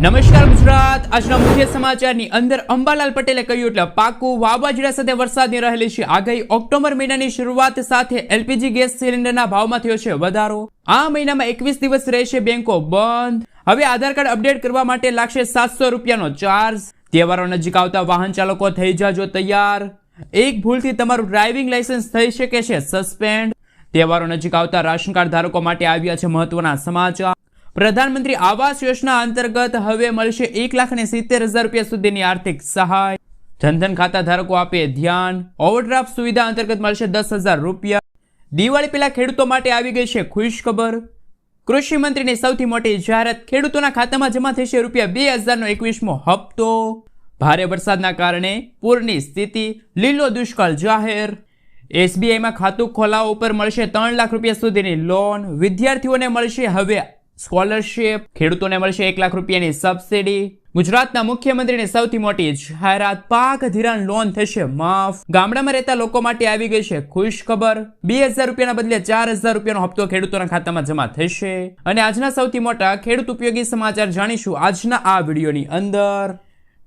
નમસ્કાર ગુજરાત, આજના મુખ્ય સમાચારની અંદર અંબાલાલ પટેલે કહ્યું એટલે પાકું વાવાઝોડા સાથે વરસાદની રહેલી છે આગાહી। ઓક્ટોબર મહિનાની શરૂઆત સાથે એલપીજી ગેસ સિલિન્ડરના ભાવમાં થયો છે વધારો। આ મહિનામાં 21 દિવસ રહેશે બેંકો બંધ। હવે આધાર કાર્ડ અપડેટ કરવા માટે લાગશે 700 રૂપિયાનો ચાર્જ। તહેવારો નજીક આવતા વાહન ચાલકો થઈ જાજો તૈયાર, એક ભૂલથી તમારું ડ્રાઇવિંગ લાયસન્સ થઈ શકે છે સસ્પેન્ડ। તહેવારો નજીક આવતા રાશન કાર્ડ ધારકો માટે આવ્યા છે મહત્વના સમાચાર। પ્રધાનમંત્રી આવાસ યોજના અંતર્ગત હવે મળશે 1,70,000 રૂપિયા સુધીની આર્થિક સહાય। જનધન ખાતા ધારકો આપે ધ્યાન, ઓવરડ્રાફ્ટ સુવિધા અંતર્ગત મળશે 10,000 રૂપિયા। દિવાળી પહેલા ખેડૂતો માટે આવી ગઈ છે ખુશ ખબર। કૃષિ મંત્રીની સૌથી મોટી જાહેરાત, ખેડૂતોના ખાતામાં જમા થશે રૂપિયા 2,000નો 21મો હપ્તો। ભારે વરસાદના કારણે પૂરની સ્થિતિ, લીલો દુષ્કાળ જાહેર। એસબીઆઈમાં ખાતું ખોલાવવા ઉપર મળશે 3 લાખ રૂપિયા સુધીની લોન। વિદ્યાર્થીઓને મળશે હવે સ્કોલરશિપ, ખેડૂતોને મળશે 1 લાખ રૂપિયાની સબસિડી। ગુજરાતના મુખ્યમંત્રીની સૌથી મોટી જાહેરાત, પાક ધિરાણ લોન થશે માફ। ગામડામાં રહેતા લોકો માટે આવી ગઈ છે ખુશ ખબર, 2,000 રૂપિયાના બદલે 4,000 રૂપિયાનો હપ્તો ખેડૂતોના ખાતામાં જમા થશે। અને આજના સૌથી મોટા ખેડૂત ઉપયોગી સમાચાર જાણીશું આજના આ વિડીયોની અંદર।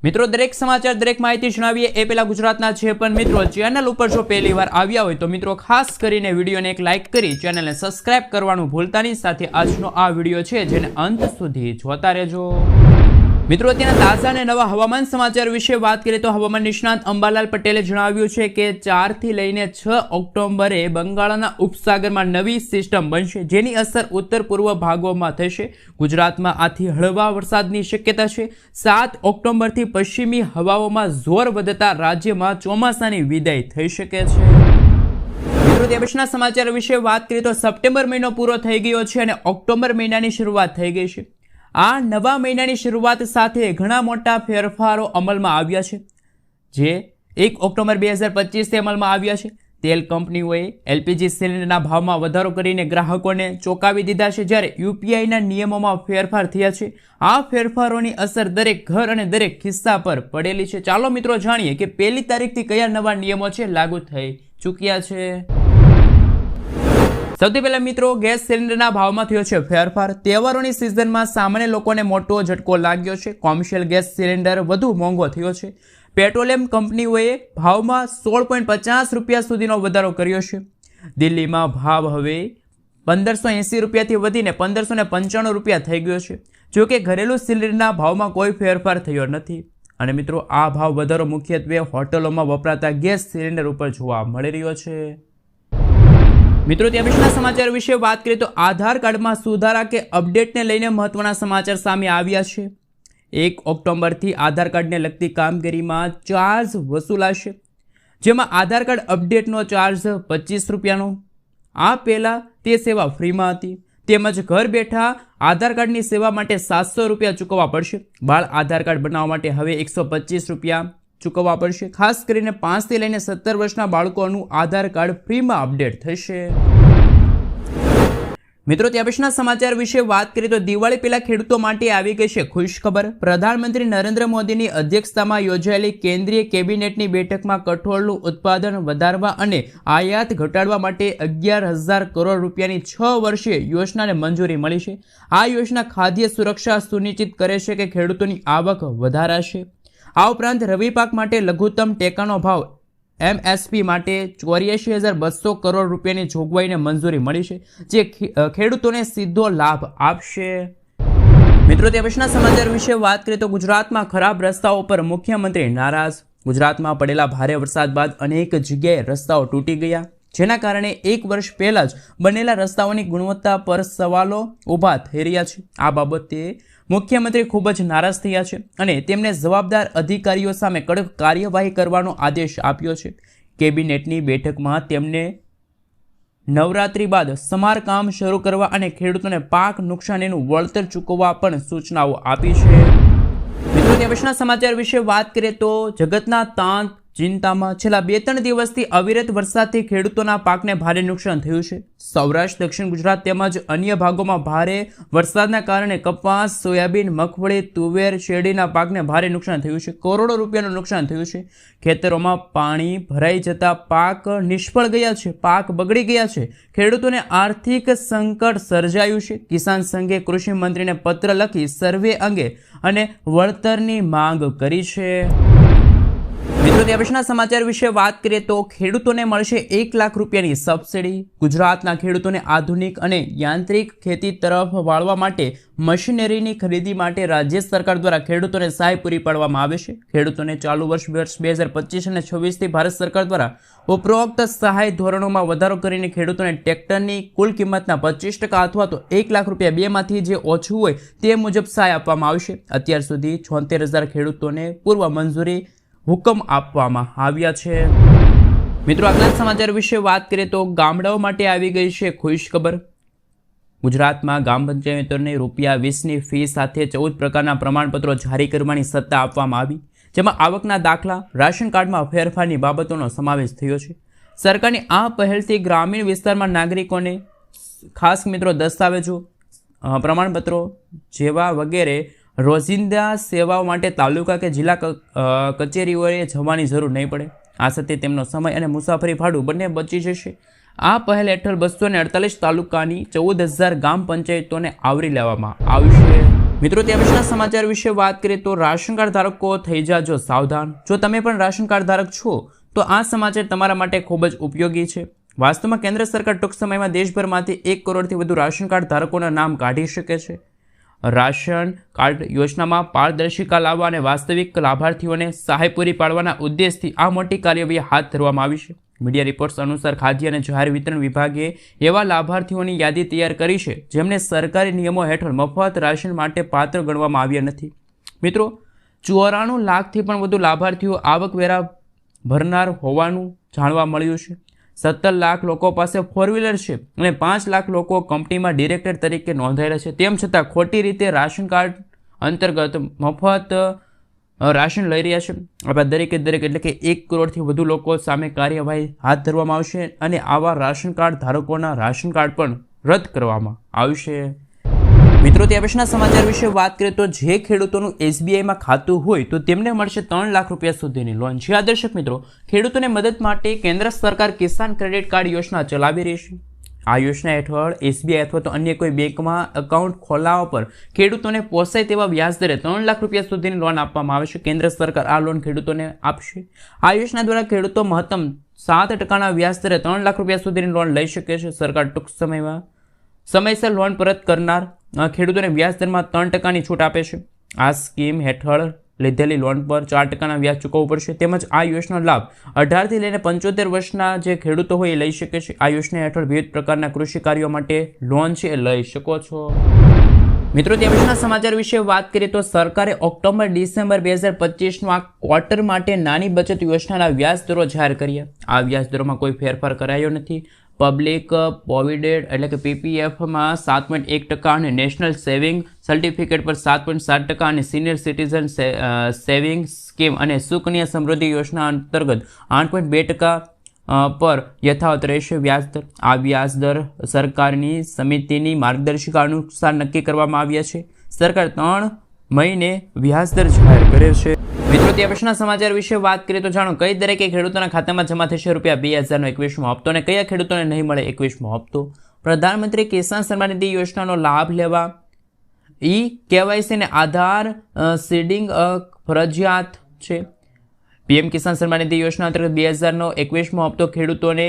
મિત્રો, દરેક સમાચાર, દરેક માહિતી જણાવીએ એ પહેલા ગુજરાતના જે પણ મિત્રો ચેનલ ઉપર જો પહેલી વાર આવ્યા હોય તો મિત્રો ખાસ કરીને વિડીયોને એક લાઇક કરી ચેનલને સબસ્ક્રાઇબ કરવાનું ભૂલતા નહીં। સાથે આજનો આ વિડીયો છે જેને અંત સુધી જોતા રહેજો। મિત્રો, અત્યારના તાજા અને નવા હવામાન સમાચાર વિશે વાત કરીએ તો હવામાન નિષ્ણાત અંબાલાલ પટેલે જણાવ્યું છે કે 4 થી લઈને 6 ઓક્ટોબરે બંગાળના ઉપસાગરમાં નવી સિસ્ટમ બનશે જેની અસર ઉત્તર પૂર્વ ભાગોમાં થશે। ગુજરાતમાં આથી હળવા વરસાદની શક્યતા છે। 7 ઓક્ટોબરથી પશ્ચિમી હવાઓમાં જોર વધતા રાજ્યમાં ચોમાસાની વિદાય થઈ શકે છે। મિત્રો, તે પછીના સમાચાર વિશે વાત કરીએ તો સપ્ટેમ્બર મહિનો પૂરો થઈ ગયો છે અને ઓક્ટોબર મહિનાની શરૂઆત થઈ ગઈ છે। આ નવા મહિનાની શરૂઆત સાથે ઘણા મોટા ફેરફારો અમલમાં આવ્યા છે જે 1 ઓક્ટોબર 2025થી અમલમાં આવ્યા છે। તેલ કંપનીઓએ એલપીજી સિલિન્ડરના ભાવમાં વધારો કરીને ગ્રાહકોને ચોંકાવી દીધા છે, જ્યારે યુપીઆઈના નિયમોમાં ફેરફાર થયા છે। આ ફેરફારોની અસર દરેક ઘર અને દરેક ખિસ્સા પર પડેલી છે। ચાલો મિત્રો જાણીએ કે 1 તારીખથી કયા નવા નિયમો છે લાગુ થઈ ચૂક્યા છે। સૌથી પહેલા મિત્રો, ગેસ સિલિન્ડરના ભાવમાં થયો છે ફેરફાર। તહેવારોની સિઝનમાં સામાન્ય લોકોને મોટો ઝટકો લાગ્યો છે। કોમર્શિયલ ગેસ સિલિન્ડર વધુ મોંઘો થયો છે। પેટ્રોલિયમ કંપનીઓએ ભાવમાં 16.50 રૂપિયા સુધીનો વધારો કર્યો છે। દિલ્હીમાં ભાવ હવે 1,580 રૂપિયાથી વધીને 1,595 રૂપિયા થઈ ગયો છે। જો કે ઘરેલું સિલિન્ડરના ભાવમાં કોઈ ફેરફાર થયો નથી। અને મિત્રો, આ ભાવ વધારો મુખ્યત્વે હોટલોમાં વપરાતા ગેસ સિલિન્ડર ઉપર જોવા મળી રહ્યો છે। મિત્રો, ત્યાં પછીના સમાચાર વિશે વાત કરીએ તો આધાર કાર્ડમાં સુધારા કે અપડેટને લઈને મહત્વના સમાચાર સામે આવ્યા છે। 1 ઓક્ટોબરથી આધાર કાર્ડને લગતી કામગીરીમાં ચાર્જ વસૂલાશે, જેમાં આધાર કાર્ડ અપડેટનો ચાર્જ 25 રૂપિયાનો। આ પહેલાં તે સેવા ફ્રીમાં હતી, તેમજ ઘર બેઠા આધાર કાર્ડની સેવા માટે 700 રૂપિયા ચૂકવવા પડશે। બાળ આધાર કાર્ડ બનાવવા માટે હવે 125 રૂપિયા ચૂકવવા પડશે। ખાસ કરીને 5 થી લઈને 17 વર્ષના બાળકોનું આધાર કાર્ડ ફ્રીમાં અપડેટ થશે। મિત્રો, ત્યાં પછીના સમાચાર વિશે વાત કરીએ તો દિવાળી પહેલા ખેડૂતો માટે આવી ગઈ છે ખુશ ખબર। પ્રધાનમંત્રી નરેન્દ્ર મોદીની અધ્યક્ષતામાં યોજાયેલી કેન્દ્રીય કેબિનેટની બેઠકમાં કઠોળનું ઉત્પાદન વધારવા અને આયાત ઘટાડવા માટે 11,000 કરોડ રૂપિયાની 6 વર્ષીય યોજનાને મંજૂરી મળી છે। આ યોજના ખાદ્ય સુરક્ષા સુનિશ્ચિત કરે છે કે ખેડૂતોની આવક વધારાશે। આ ઉપરાંત રવિ પાક માટે લઘુત્તમ ટેકાનો ભાવ MSP માટે 84,200 કરોડ રૂપિયાની જોગવાઈને મંજૂરી મળી છે, જે ખેડૂતોને સીધો લાભ આપશે। મિત્રો, તે પછીના સમાચાર વિશે વાત કરીએ તો ગુજરાતમાં ખરાબ રસ્તાઓ પર મુખ્યમંત્રી નારાજ। ગુજરાતમાં પડેલા ભારે વરસાદ બાદ અનેક જગ્યાએ રસ્તાઓ તૂટી ગયા, જેના કારણે 1 વર્ષ પહેલા જ બનેલા રસ્તાઓની ગુણવત્તા પર સવાલો ઊભા થઈ રહ્યા છે। આ બાબતે મુખ્યમંત્રી ખૂબ જ નારાજ થયા છે અને તેમને જવાબદાર અધિકારીઓ સામે કડક કાર્યવાહી કરવાનો આદેશ આપ્યો છે। કેબિનેટની બેઠકમાં તેમને નવરાત્રી બાદ સમારકામ શરૂ કરવા અને ખેડૂતોને પાક નુકસાનીનું વળતર ચૂકવવા પણ સૂચનાઓ આપી છે। મિત્રો, ત્યાં પછીના સમાચાર વિશે વાત કરીએ તો જગતના તાત ચિંતામાં છેલ્લા 2-3 દિવસથી અવિરત વરસાદથી ખેડૂતોના પાકને ભારે નુકસાન થયું છે. સૌરાષ્ટ્ર, દક્ષિણ ગુજરાત તેમજ અન્ય ભાગોમાં ભારે વરસાદના કારણે કપાસ, સોયાબીન, મગફળી, તુવેર, શેરડીના પાકને ભારે નુકસાન થયું છે. કરોડો રૂપિયાનું નુકસાન થયું છે. ખેતરોમાં પાણી ભરાઈ જતા પાક નિષ્ફળ ગયા છે, પાક બગડી ગયા છે. ખેડૂતોને આર્થિક સંકટ સર્જાયું છે. કિસાન સંઘે કૃષિ મંત્રીને પત્ર લખી સર્વે અંગે અને વળતરની માંગ કરી છે. મિત્રો, ત્યારપછીના સમાચાર વિશે વાત કરીએ તો ખેડૂતોને મળશે 1 લાખ રૂપિયાની સબસિડી. ગુજરાતના ખેડૂતોને આધુનિક અને યાંત્રિક ખેતી તરફ વાળવા માટે મશીનરીની ખરીદી માટે રાજ્ય સરકાર દ્વારા ખેડૂતોને સહાય પૂરી પાડવામાં આવે છે. ખેડૂતોને ચાલુ વર્ષ 2025 અને 26થી ભારત સરકાર દ્વારા ઉપરોક્ત સહાય ધોરણોમાં વધારો કરીને ખેડૂતોને ટ્રેક્ટરની કુલ કિંમતના 25% અથવા તો 1 લાખ રૂપિયા બેમાંથી જે ઓછું હોય તે મુજબ સહાય આપવામાં આવશે. અત્યાર સુધી 76,000 ખેડૂતોને પૂર્વ મંજૂરી હુકમ આપવામાં આવ્યા છે. મિત્રો, આગલા સમાચાર વિશે વાત કરીએ તો ગામડાઓ માટે આવી ગઈ છે ખુશ ખબર. ગુજરાતમાં ગ્રામ પંચાયતોને ₹20ની ફી સાથે 14 પ્રકારના પ્રમાણપત્રો જારી કરવાની સત્તા આપવામાં આવી, જેમાં આવકના દાખલા, રાશન કાર્ડમાં ફેરફારની બાબતોનો સમાવેશ થયો છે. સરકારની આ પહેલથી ગ્રામીણ વિસ્તારમાં નાગરિકોને ખાસ મિત્રો દસ્તાવેજો, પ્રમાણપત્રો જેવા વગેરે રોજિંદા સેવાઓ માટે તાલુકા કે જિલ્લા કચેરીઓએ જવાની જરૂર નહીં પડે. આ સાથે તેમનો સમય અને મુસાફરી ભાડું બંને બચી જશે. આ પહેલ હેઠળ 248 તાલુકાની 14,000 ગ્રામ પંચાયતોને આવરી લેવામાં આવશે. મિત્રો, ત્યાં પછીના સમાચાર વિશે વાત કરીએ તો રાશન કાર્ડ ધારકો થઈ જાજો સાવધાન. જો તમે પણ રાશન કાર્ડ ધારક છો તો આ સમાચાર તમારા માટે ખૂબ જ ઉપયોગી છે. વાસ્તવમાં કેન્દ્ર સરકાર ટૂંક સમયમાં દેશભરમાંથી 1 કરોડથી વધુ રાશન કાર્ડ ધારકોના નામ કાઢી શકે છે. રાશન કાર્ડ યોજનામાં પારદર્શિતા લાવવા અને વાસ્તવિક લાભાર્થીઓને સહાય પૂરી પાડવાના ઉદ્દેશથી આ મોટી કાર્યવાહી હાથ ધરવામાં આવી છે. મીડિયા રિપોર્ટ્સ અનુસાર ખાદ્ય અને જાહેર વિતરણ વિભાગે એવા લાભાર્થીઓની યાદી તૈયાર કરી છે જેમને સરકારી નિયમો હેઠળ મફત રાશન માટે પાત્ર ગણવામાં આવ્યા નથી. મિત્રો, 94 લાખથી પણ વધુ લાભાર્થીઓ આવકવેરા ભરનાર હોવાનું જાણવા મળ્યું છે. 17 લાખ લોકો પાસે 4-વ્હીલર છે અને 5 લાખ લોકો કંપનીમાં ડિરેક્ટર તરીકે નોંધાયેલા છે. તેમ છતાં ખોટી રીતે રાશન કાર્ડ અંતર્ગત મફત રાશન લઈ રહ્યા છે. આપણા દરેકે દરેક એટલે કે 1 કરોડથી વધુ લોકો સામે કાર્યવાહી હાથ ધરવામાં આવશે અને આવા રાશન કાર્ડ ધારકોના રાશન કાર્ડ પણ રદ કરવામાં આવશે. મિત્રો, ત્યાં પછીના સમાચાર વિશે વાત કરીએ તો જે ખેડૂતોનું SBIમાં ખાતું હોય તો તેમને મળશે 3 લાખ રૂપિયા સુધીની લોન. જી હા દર્શક મિત્રો, ખેડૂતોને મદદ માટે કેન્દ્ર સરકાર કિસાન ક્રેડિટ કાર્ડ યોજના ચલાવી રહી છે. આ યોજના હેઠળ SBI અથવા તો અન્ય કોઈ બેંકમાં એકાઉન્ટ ખોલાવવા પર ખેડૂતોને પોસાય તેવા વ્યાજદરે 3 લાખ રૂપિયા સુધીની લોન આપવામાં આવે છે. કેન્દ્ર સરકાર આ લોન ખેડૂતોને આપશે. આ યોજના દ્વારા ખેડૂતો મહત્તમ 7% વ્યાજદરે 3 લાખ રૂપિયા સુધીની લોન લઈ શકે છે. સરકાર ટૂંક સમયમાં સમયસર લોન પરત કરનાર ખેડૂતોને વ્યાજદરમાં 3%ની છૂટ આપે છે. આ સ્કીમ હેઠળ લીધેલી લોન પર 4%ના વ્યાજ ચૂકવવું પડશે. તેમજ આ યોજનાનો લાભ 18થી લઈને 75 વર્ષના જે ખેડૂતો હોય એ લઈ શકે છે. આ યોજના હેઠળ વિવિધ પ્રકારના કૃષિ કાર્યો માટે લોન છે એ લઈ શકો છો. મિત્રો, ત્યાં પછીના સમાચાર વિશે વાત કરીએ તો સરકારે ઓક્ટોબર-ડિસેમ્બર 2025ના ક્વાર્ટર માટે નાની બચત યોજનાના વ્યાજ દરો જાહેર કર્યા. આ વ્યાજ દરોમાં કોઈ ફેરફાર કરાયો નથી. પબ્લિક પ્રોવિડેન્ટ એટલે કે PPFમાં 7.1% અને નેશનલ સેવિંગ સર્ટિફિકેટ પર 7.7% અને સિનિયર સિટીઝન સેવિંગ સ્કીમ અને સુકન્યા સમૃદ્ધિ યોજના અંતર્ગત 8.2% પર યથાવત રહેશે વ્યાજદર. આ વ્યાજદર સરકારની સમિતિની માર્ગદર્શિકા અનુસાર નક્કી કરવામાં આવ્યા છે. સરકાર 3 મહિને વ્યાજદર જાહેર કરે છે. મિત્રો, ત્યાં પછીના સમાચાર વિશે વાત કરીએ તો જાણો કઈ દરેકે ખેડૂતોના ખાતામાં જમા થશે ₹2,000નો 21મો હપ્તો અને કયા ખેડૂતોને નહીં મળે 21મો હપ્તો. પ્રધાનમંત્રી કિસાન સન્માન નિધિ યોજનાનો લાભ લેવા KYC અને આધાર સીડિંગ ફરજિયાત છે. PM કિસાન સન્માન નિધિ યોજના અંતર્ગત 2,000નો 21મો હપ્તો ખેડૂતોને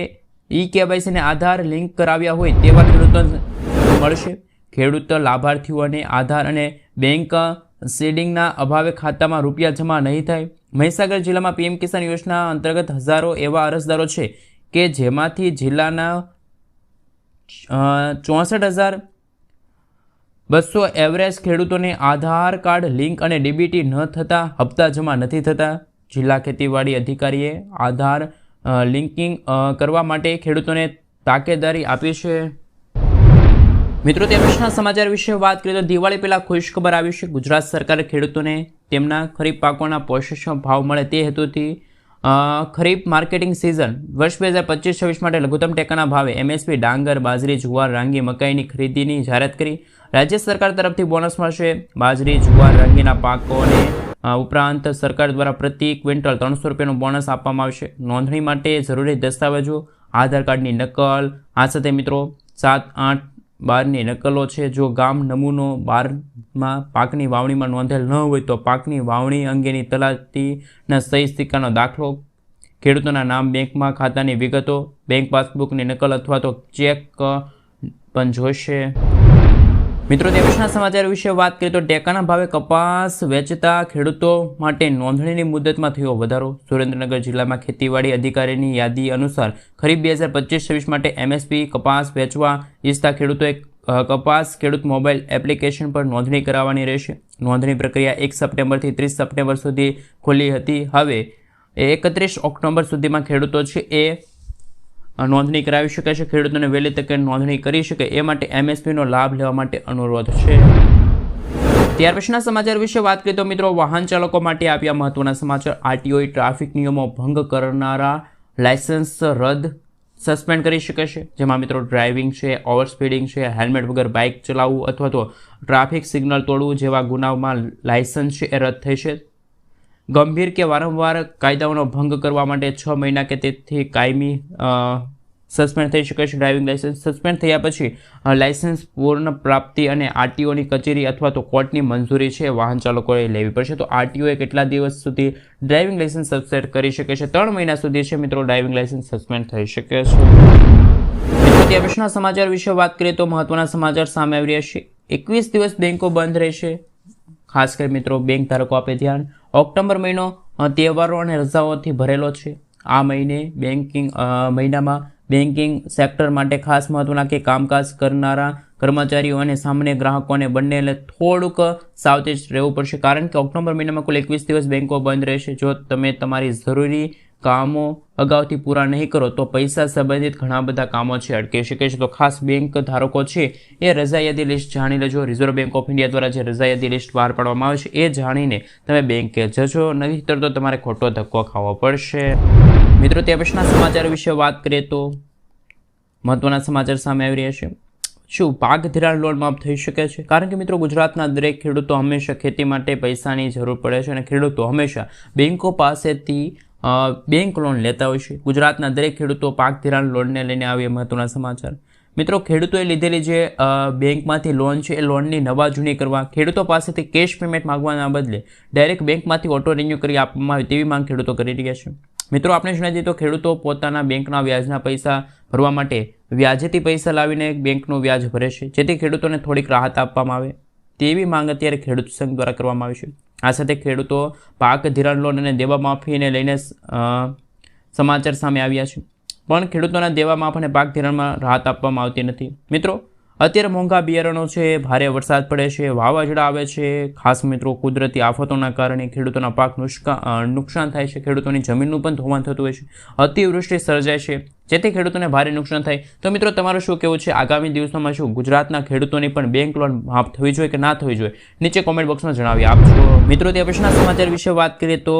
KYC અને આધાર લિંક કરાવ્યા હોય તેવા ખેડૂતોને મળશે. ખેડૂત લાભાર્થીઓને આધાર અને બેંક સીડિંગના અભાવે ખાતામાં રૂપિયા જમા નહીં થાય. મહીસાગર જિલ્લામાં PM કિસાન યોજના અંતર્ગત હજારો એવા અરજદારો છે કે જેમાંથી જિલ્લાના 64,200 એવરેજ ખેડૂતોને આધાર કાર્ડ લિંક અને DBT ન થતા હપ્તા જમા નથી થતા. જિલ્લા ખેતીવાડી અધિકારીએ આધાર લિંકિંગ કરવા માટે ખેડૂતોને તાકેદારી આપી છે. મિત્રો, ત્યાં પછીના સમાચાર વિશે વાત કરીએ તો દિવાળી પહેલા ખુશખબર આવી છે. ગુજરાત સરકારે ખેડૂતોને તેમના ખરીફ પાકોના પોષક ભાવ મળે તે હેતુથી ખરીફ માર્કેટિંગ સિઝન વર્ષ 2025-26 માટે લઘુત્તમ ટેકાના ભાવે MSP ડાંગર, બાજરી, જુવાર, રાંગી, મકાઈની ખરીદીની જાહેરાત કરી. રાજ્ય સરકાર તરફથી બોનસ મળશે. બાજરી, જુવાર, રાંગીના પાકોને ઉપરાંત સરકાર દ્વારા પ્રતિ ક્વિન્ટલ 300 રૂપિયાનું બોનસ આપવામાં આવશે. નોંધણી માટે જરૂરી દસ્તાવેજો, આધાર કાર્ડની નકલ, આ સાથે મિત્રો 7, 8, 12ની નકલો છે. જો ગામ નમૂનો 12માં પાકની વાવણીમાં નોંધેલ ન હોય તો પાકની વાવણી અંગેની તલાટીના સહી સિક્કાનો દાખલો, ખેડૂતોના નામ, બેંકમાં ખાતાની વિગતો, બેંક પાસબુકની નકલ અથવા તો ચેક પણ જોઈશે. મિત્રો દેશના સમાચાર વિશે વાત કરીએ તો ટેકાના ભાવે કપાસ વેચતા ખેડૂતો માટે નોંધણીની મુદતમાં થયો વધારો. સુરેન્દ્રનગર જિલ્લામાં ખેતીવાડી અધિકારીની યાદી અનુસાર ખરીફ 2025-26 માટે MSP કપાસ વેચવા ઈચ્છતા ખેડૂતોએ કપાસ ખેડૂત મોબાઈલ એપ્લિકેશન પર નોંધણી કરાવવાની રહેશે. નોંધણી પ્રક્રિયા 1 સપ્ટેમ્બરથી 30 સપ્ટેમ્બર સુધી ખુલ્લી હતી. હવે 31 ઓક્ટોબર સુધીમાં ખેડૂતો છે એ નોંધણી કરાવી શકે છે. ખેડૂતોને વહેલી તકે નોંધણી કરી શકે એ માટે MSPનો લાભ લેવા માટે અનુરોધ છે. ત્યાર પછીના સમાચાર વિશે વાત કરીએ તો મિત્રો વાહન ચાલકો માટે આપ્યા મહત્વના સમાચાર. RTOએ ટ્રાફિક નિયમો ભંગ કરનારા લાયસન્સ રદ સસ્પેન્ડ કરી શકે છે. જેમાં મિત્રો ડ્રાઇવિંગ છે, ઓવર સ્પીડિંગ છે, હેલ્મેટ વગર બાઇક ચલાવવું અથવા તો ટ્રાફિક સિગ્નલ તોડવું જેવા ગુનાઓમાં લાયસન્સ છે એ રદ થશે. ગંભીર કે વારંવાર કાયદાઓનો ભંગ કરવા માટે 6 મહિના કે તેથી કાયમી સસ્પેન્ડ થઈ શકે છે. ડ્રાઇવિંગ લાયસન્સ સસ્પેન્ડ થયા પછી લાયસન્સ પૂર્ણ પ્રાપ્તિ અને RTOની કચેરી અથવા તો કોર્ટની મંજૂરી છે વાહન ચાલકોએ લેવી પડશે. તો RTOએ કેટલા દિવસ સુધી ડ્રાઇવિંગ લાયસન્સ સસ્પેન્ડ કરી શકે છે? 3 મહિના સુધી છે મિત્રો ડ્રાઇવિંગ લાયસન્સ સસ્પેન્ડ થઈ શકે છે. મિત્રો ત્યાર પછીના સમાચાર વિશે વાત કરીએ તો મહત્વના સમાચાર સામે આવી રહ્યા છે. 21 દિવસ બેંકો બંધ રહેશે. ખાસ કરી મિત્રો બેંક ધારકો આપે ધ્યાન. ઓક્ટોબર મહિનો તહેવારો અને રજાઓથી ભરેલો છે. આ મહિનામાં બેન્કિંગ સેક્ટર માટે ખાસ મહત્વના કે કામકાજ કરનારા કર્મચારીઓ અને સામાન્ય ગ્રાહકોને બંનેને થોડુંક સાવચેત રહેવું પડશે. કારણ કે ઓક્ટોબર મહિનામાં કુલ 21 દિવસ બેંકો બંધ રહેશે. જો તમે તમારી જરૂરી કામો અગાઉથી પૂરા નહીં કરો તો પૈસા સંબંધિત ઘણા બધા કામો છે અટકી શકે છે. તો ખાસ બેંક ધારકો છે એ રજા યાદી લિસ્ટ જાણી લેજો. રિઝર્વ બેંક ઓફ ઇન્ડિયા દ્વારા જે રજા યાદી લિસ્ટ બહાર પાડવામાં આવે છે એ જાણીને તમે બેંકે જજો, નહીંતર તો તમારે ખોટો ધક્કો ખાવો પડશે. મિત્રો ત્યાં પછીના સમાચાર વિશે વાત કરીએ તો મહત્વના સમાચાર સામે આવી રહ્યા છે. શું પાક ધિરાણ લોન માફ થઈ શકે છે? કારણ કે મિત્રો ગુજરાતના દરેક ખેડૂતો હંમેશા ખેતી માટે પૈસાની જરૂર પડે છે અને ખેડૂતો હંમેશા બેંકો પાસેથી બેંક લોન લેતા હોય છે. ગુજરાતના દરેક ખેડૂતો પાક ધિરાણ લોનને લઈને આવે મહત્વના સમાચાર. મિત્રો ખેડૂતોએ લીધેલી જે બેંકમાંથી લોન છે એ લોનની નવા જૂની કરવા, ખેડૂતો પાસેથી કેશ પેમેન્ટ માંગવાના બદલે ડાયરેક્ટ બેંકમાંથી ઓટો રિન્યૂ કરી આપવામાં આવે તેવી માંગ ખેડૂતો કરી રહ્યા છે. મિત્રો આપણે જણાવી દઈએ તો ખેડૂતો પોતાના બેંકના વ્યાજના પૈસા ભરવા માટે વ્યાજેથી પૈસા લાવીને બેંકનું વ્યાજ ભરે છે, જેથી ખેડૂતોને થોડીક રાહત આપવામાં આવે તેવી માંગ અત્યારે ખેડૂત સંઘ દ્વારા કરવામાં આવી છે. આ સાથે ખેડૂતો પાક ધિરાણ લોન અને દેવા માફીને લઈને સમાચાર સામે આવ્યા છે. પણ ખેડૂતોના દેવા માફ અને પાક ધિરાણમાં રાહત આપવામાં આવતી નથી. મિત્રો અત્યારે મોંઘા બિયારણો છે, ભારે વરસાદ પડે છે, વાવાઝોડા આવે છે. ખાસ મિત્રો કુદરતી આફતોના કારણે ખેડૂતોના પાક નુકસાન થાય છે. ખેડૂતોની જમીનનું પણ ધોવાણ થતું હોય છે. અતિવૃષ્ટિ સર્જાય છે, જેથી ખેડૂતોને ભારે નુકસાન થાય. તો મિત્રો તમારું શું કહેવું છે? આગામી દિવસોમાં શું ગુજરાતના ખેડૂતોની પણ બેંક લોન માફ થવી જોઈએ કે ના થવી જોઈએ? નીચે કોમેન્ટ બોક્સમાં જણાવી આપજો. મિત્રો તે પછીના સમાચાર વિશે વાત કરીએ તો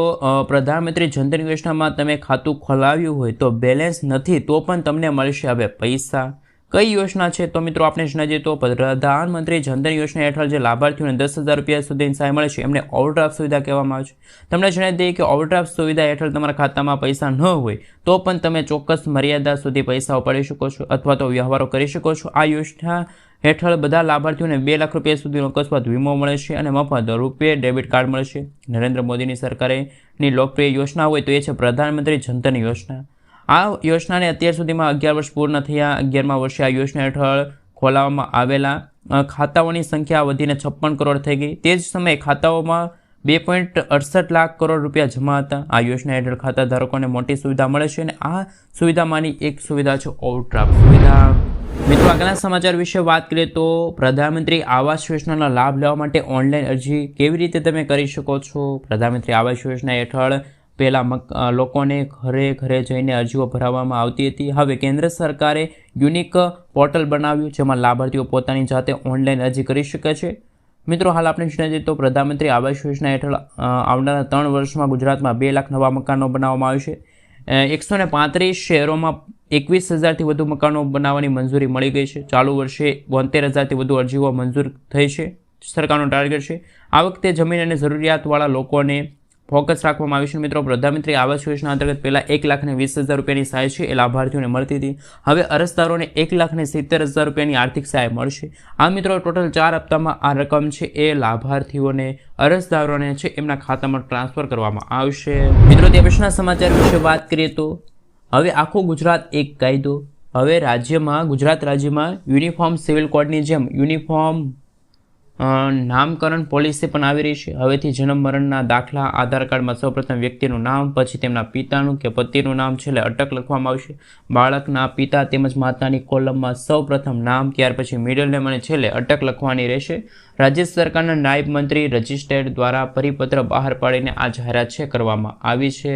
પ્રધાનમંત્રી જનધન યોજનામાં તમે ખાતું ખોલાવ્યું હોય તો બેલેન્સ નથી તો પણ તમને મળશે હવે પૈસા. કઈ યોજના છે? તો મિત્રો આપણે જણાવીએ તો પ્રધાનમંત્રી જનધન યોજના હેઠળ જે લાભાર્થીઓને 10,000 રૂપિયા સુધીની સહાય મળે છે એમને ઓવરડ્રાફ્ટ સુવિધા કહેવામાં આવે છે. તમને જણાવી દઈએ કે ઓવરડ્રાફ્ટ સુવિધા હેઠળ તમારા ખાતામાં પૈસા ન હોય તો પણ તમે ચોક્કસ મર્યાદા સુધી પૈસા ઉપાડી શકો છો અથવા તો વ્યવહારો કરી શકો છો. આ યોજના હેઠળ બધા લાભાર્થીઓને 2 લાખ રૂપિયા સુધીનો અકસ્માત વીમો મળે છે અને મફત રૂપિયા ડેબિટ કાર્ડ મળે છે. નરેન્દ્ર મોદીની સરકારની લોકપ્રિય યોજના હોય તો એ છે પ્રધાનમંત્રી જનધન યોજના. આ યોજનાને અત્યાર સુધીમાં 11 વર્ષ પૂર્ણ થયા. 11મા વર્ષે આ યોજના હેઠળ ખોલાવવામાં આવેલા ખાતાઓની સંખ્યા વધીને 56 કરોડ થઈ ગઈ. તે જ સમયે ખાતાઓમાં 2.68 લાખ કરોડ રૂપિયા જમા હતા. આ યોજના હેઠળ ખાતા ધારકોને મોટી સુવિધા મળે છે અને આ સુવિધામાંની એક સુવિધા છે ઓવરડ્રાફ્ટ સુવિધા. મિત્રો આગળના સમાચાર વિશે વાત કરીએ તો પ્રધાનમંત્રી આવાસ યોજનાનો લાભ લેવા માટે ઓનલાઈન અરજી કેવી રીતે તમે કરી શકો છો? પ્રધાનમંત્રી આવાસ યોજના હેઠળ પહેલાં લોકોને ઘરે ઘરે જઈને અરજીઓ ભરાવવામાં આવતી હતી. હવે કેન્દ્ર સરકારે યુનિક પોર્ટલ બનાવ્યું જેમાં લાભાર્થીઓ પોતાની જાતે ઓનલાઈન અરજી કરી શકે છે. મિત્રો હાલ આપણે જાણીએ તો પ્રધાનમંત્રી આવાસ યોજના હેઠળ આવનારા 3 વર્ષમાં ગુજરાતમાં 2 લાખ નવા મકાનો બનાવવામાં આવશે. 135 શહેરોમાં 21,000થી વધુ મકાનો બનાવવાની મંજૂરી મળી ગઈ છે. ચાલુ વર્ષે 72,000થી વધુ અરજીઓ મંજૂર થઈ છે. સરકારનો ટાર્ગેટ છે. આ વખતે જમીન અને જરૂરિયાતવાળા લોકોને ફોકસ રાખવામાં આવ્યું છે. મિત્રો પ્રધાનમંત્રી આવાસ યોજના અંતર્ગત પહેલાં 1,20,000 રૂપિયાની સહાય છે એ લાભાર્થીઓને મળતી હતી. હવે અરજદારોને 1,70,000 રૂપિયાની આર્થિક સહાય મળશે. આ મિત્રો ટોટલ 4 હપ્તામાં આ રકમ છે એ લાભાર્થીઓને અરજદારોને છે એમના ખાતામાં ટ્રાન્સફર કરવામાં આવશે. મિત્રો તે પછીના સમાચાર વિશે વાત કરીએ તો હવે આખું ગુજરાત એક કાયદો. હવે ગુજરાત રાજ્યમાં યુનિફોર્મ સિવિલ કોડની જેમ યુનિફોર્મ નામકરણ પોલિસી પણ આવી રહી છે. હવેથી જન્મ મરણના દાખલા આધાર કાર્ડમાં સૌપ્રથમ વ્યક્તિનું નામ, પછી તેમના પિતાનું કે પતિનું નામ, છેલ્લે અટક લખવામાં આવશે. બાળકના પિતા તેમજ માતાની કોલમમાં સૌપ્રથમ નામ, ત્યાર પછી મિડલ નેમ અને છેલ્લે અટક લખવાની રહેશે. રાજ્ય સરકારના નાયબ મંત્રી રજિસ્ટ્રેર દ્વારા પરિપત્ર બહાર પાડીને આ જાહેરાત છે કરવામાં આવી છે.